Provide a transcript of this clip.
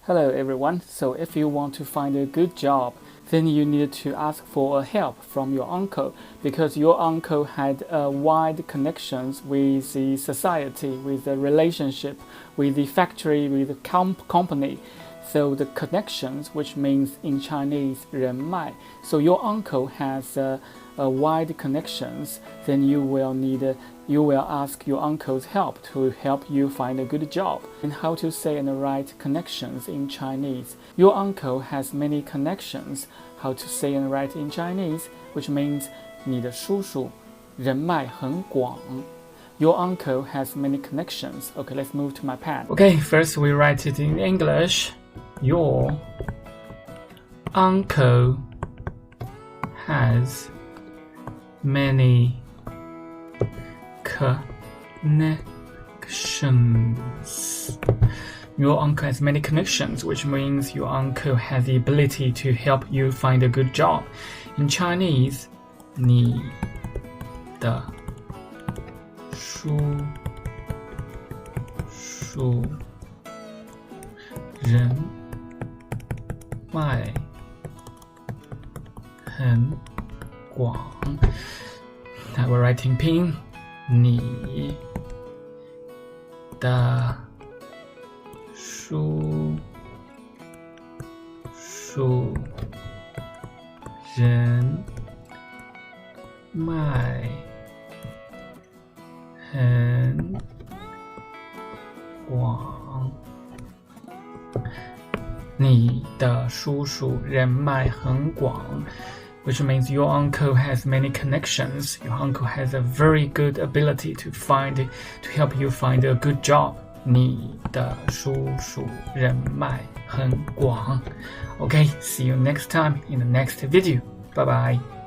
Hello everyone. So if you want to find a good job, then you need to ask for help from your uncle, because your uncle had wide connections with the society, with the relationship, with the factory, with the company. So the connections, which means in Chinese 人脉. So your uncle has wide connections, then you will ask your uncle's help to help you find a good job. And how to say and write connections in Chinese. Your uncle has many connections. How to say and write in Chinese, which means 你的叔叔人脉很广. Your uncle has many connections. Okay, let's move to my pad. Okay, first we write it in English. Your uncle has many connections. Your uncle has many connections, which means your uncle has the ability to help you find a good job. In Chinese, 你的叔叔人脉很广. Now we're writing pin. 你的叔叔人脉很广. 你的叔叔人脉很广, which means your uncle has many connections. Your uncle has a very good ability to help you find a good job. 你的叔叔人脉很广. Okay, see you next time in the next video. Bye bye.